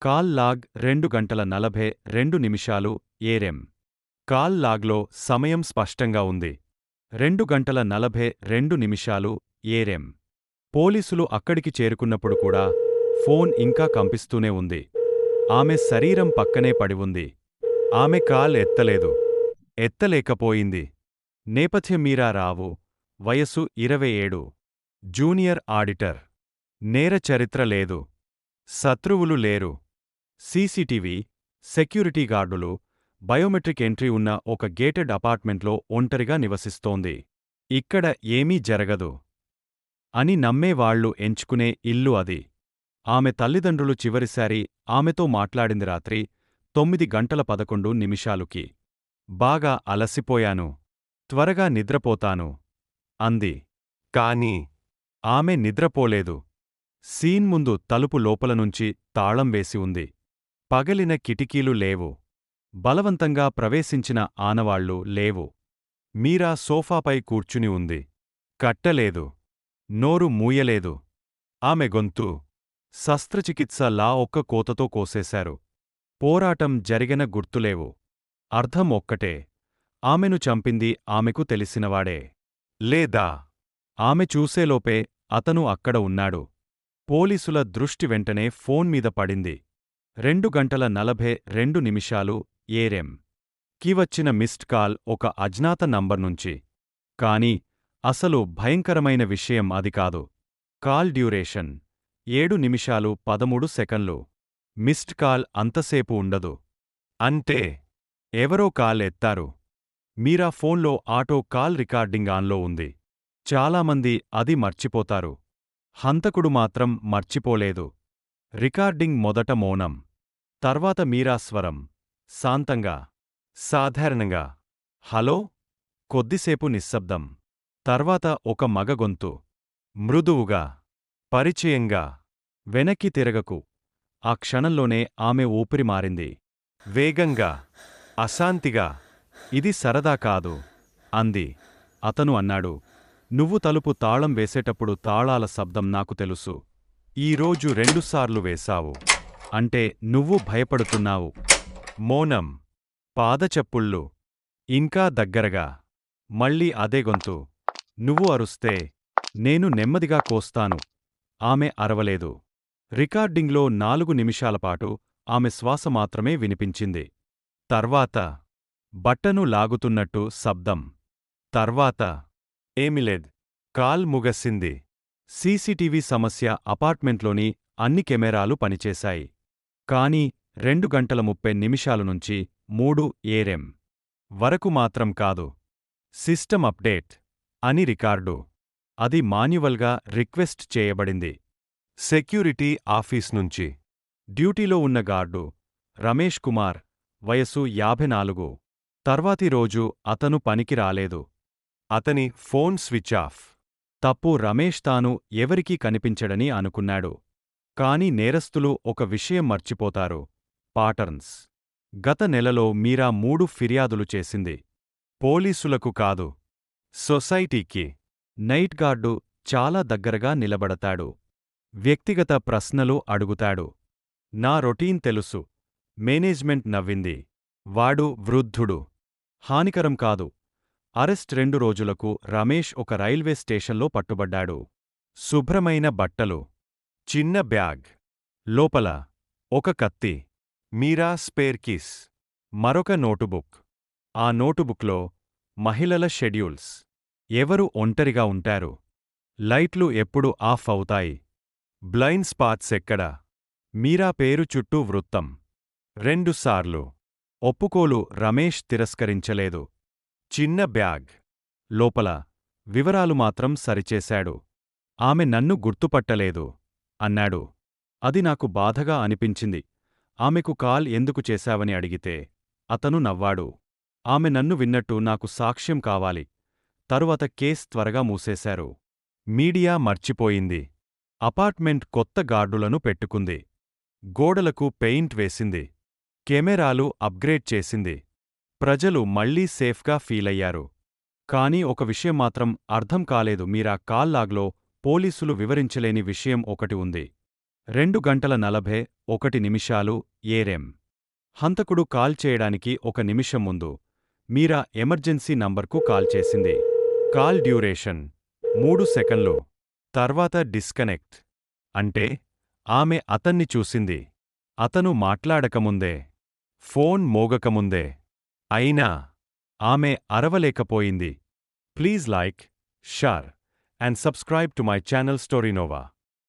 Call log 2:42 AM. Call లాగ్లో సమయం స్పష్టంగా ఉంది. 2:42 ఏఎం. పోలీసులు అక్కడికి చేరుకున్నప్పుడు కూడా ఫోన్ ఇంకా కంపిస్తూనే ఉంది. ఆమె శరీరం పక్కనే పడి ఉంది. ఆమె కాల్ ఎత్తలేదు. ఎత్తలేకపోయింది. నేపథ్యం మీరా రావు, వయసు 27. Junior auditor. నేర చరిత్ర లేదు. శత్రువులు లేరు. సీసీటీవీ, సెక్యూరిటీ గార్డులు, బయోమెట్రిక్ ఎంట్రీ ఉన్న ఒక గేటెడ్ అపార్ట్మెంట్లో ఒంటరిగా నివసిస్తోంది. ఇక్కడ ఏమీ జరగదు అని నమ్మేవాళ్లు ఎంచుకునే ఇల్లు అది. ఆమె తల్లిదండ్రులు చివరిసారి ఆమెతో మాట్లాడింది రాత్రి 9:11 బాగా అలసిపోయాను. త్వరగా నిద్రపోతాను అంది. కానీ ఆమె నిద్రపోలేదు. సీన్ ముందు తలుపు లోపలనుంచి తాళం వేసి ఉంది. పగలిన కిటికీలు లేవు. బలవంతంగా ప్రవేశించిన ఆనవాళ్లు లేవు. మీరా సోఫాపై కూర్చుని ఉంది. కట్టలేదు. నోరు మూయలేదు. ఆమె గొంతు శస్త్రచికిత్సలా ఒక్క కోతతో కోసేశారు. పోరాటం జరిగిన గుర్తులేవు. అర్థం ఒక్కటే, ఆమెను చంపింది ఆమెకు తెలిసినవాడే. లేదా ఆమె చూసేలోపే అతను అక్కడ ఉన్నాడు. పోలీసుల దృష్టి వెంటనే ఫోన్ మీద పడింది. 2:42 ఏఎం. కి వచ్చిన మిస్డ్ కాల్ ఒక అజ్ఞాత నంబర్నుంచి. కాని అసలు భయంకరమైన విషయం అది కాదు. Call duration 7:13. మిస్డ్ కాల్ అంతసేపు ఉండదు. అంటే ఎవరో కాల్ ఎత్తారు. మీరా ఫోన్లో ఆటో కాల్ రికార్డింగ్ ఆన్లో ఉంది. చాలామంది అది మర్చిపోతారు. హంతకుడు మాత్రం మర్చిపోలేదు. రికార్డింగ్ మొదట మౌనం. తర్వాత మీరా స్వరం. శాంతంగా, సాధారణంగా. హలో. కొద్దిసేపు నిశ్శబ్దం. తర్వాత ఒక మగ గొంతు. మృదువుగా, పరిచయంగా. వెనక్కి తిరగకు. ఆ క్షణంలోనే ఆమె ఊపిరి మారింది. వేగంగా, అశాంతిగా. ఇది సరదా కాదు అంది. అతను అన్నాడు, నువ్వు తలుపు తాళం వేసేటప్పుడు తాళాల శబ్దం నాకు తెలుసు. ఈరోజు 2 సార్లు వేశావు. అంటే నువ్వు భయపడుతున్నావు. మౌనం. పాదచప్పుళ్ళు. ఇంకా దగ్గరగా. మళ్ళీ అదే గొంతు. నువ్వు అరుస్తే నేను నెమ్మదిగా కోస్తాను. ఆమె అరవలేదు. రికార్డింగ్లో 4 నిమిషాలపాటు ఆమె శ్వాస మాత్రమే వినిపించింది. తర్వాత బట్టను లాగుతున్నట్టు శబ్దం. తర్వాత ఏమిలేదు. కాల్ ముగసింది. సీసీటీవీ సమస్య. అపార్ట్మెంట్లోని అన్ని కెమెరాలు పనిచేశాయి. కానీ 2:30 నుంచి 3 ఏఎం వరకు మాత్రం కాదు. సిస్టమ్ అప్డేట్ అని రికార్డు. అది మాన్యువల్గా రిక్వెస్ట్ చేయబడింది. సెక్యూరిటీ ఆఫీస్ నుంచి. డ్యూటీలో ఉన్న గార్డు రమేష్ కుమార్, వయసు 54. తర్వాతి రోజు అతను పనికి రాలేదు. అతని ఫోన్ స్విచ్ ఆఫ్. తప్పు రమేష్ తాను ఎవరికీ కనిపించడని అనుకున్నాడు. కాని నేరస్తులు ఒక విషయం మర్చిపోతారు. పాటర్న్స్. గత నెలలో మీరా 3 ఫిర్యాదులు చేసింది. పోలీసులకు కాదు, సొసైటీకి. నైట్ గార్డు చాలా దగ్గరగా నిలబడతాడు. వ్యక్తిగత ప్రశ్నలు అడుగుతాడు. నా రొటీన్ తెలుసు. మేనేజ్మెంట్ నవ్వింది. వాడు వృద్ధుడు. హానికరం కాదు. అరెస్ట్ 2 రోజులకు రమేష్ ఒక రైల్వే స్టేషన్లో పట్టుబడ్డాడు. శుభ్రమైన బట్టలు. చిన్న బ్యాగ్. లోపల ఒక కత్తి. మీరా స్పేర్ కీస్. మరొక నోటుబుక్. ఆ నోటుబుక్లో మహిళల షెడ్యూల్స్. ఎవరు ఒంటరిగా ఉంటారు. లైట్లు ఎప్పుడు ఆఫ్ అవుతాయి. బ్లైండ్ స్పాట్స్ ఎక్కడ. మీరా పేరు చుట్టూ వృత్తం. 2 సార్లు. ఒప్పుకోలు రమేష్ తిరస్కరించలేదు. చిన్న బ్యాగ్. లోపల వివరాలు మాత్రం సరిచేశాడు. ఆమె నన్ను గుర్తుపట్టలేదు అన్నాడు. అది నాకు బాధగా అనిపించింది. ఆమెకు కాల్ ఎందుకు చేశావని అడిగితే అతను నవ్వాడు. ఆమె నన్ను విన్నట్టు నాకు సాక్ష్యం కావాలి. తరువాత కేస్ త్వరగా మూసేశారు. మీడియా మర్చిపోయింది. అపార్ట్మెంట్ కొత్త గార్డులను పెట్టుకుంది. గోడలకు పెయింట్ వేసింది. కెమెరాలు అప్గ్రేడ్ చేసింది. ప్రజలు మళ్లీ సేఫ్గా ఫీలయ్యారు. కానీ ఒక విషయం మాత్రం అర్థం కాలేదు. మీరా కాల్ లాగ్లో పోలీసులు వివరించలేని విషయం ఒకటి ఉంది. 2:41 ఏఎం. హంతకుడు కాల్ చేయడానికి 1 నిమిషం ముందు మీరా ఎమర్జెన్సీ నంబర్కు కాల్ చేసింది. కాల్ డ్యూరేషన్ 3 సెకన్లు. తర్వాత డిస్కనెక్ట్. అంటే ఆమె అతన్ని చూసింది. అతను మాట్లాడకముందే. ఫోన్ మోగకముందే. అయినా ఆమె అరవలేకపోయింది. Please like, share and subscribe to my channel Storynova.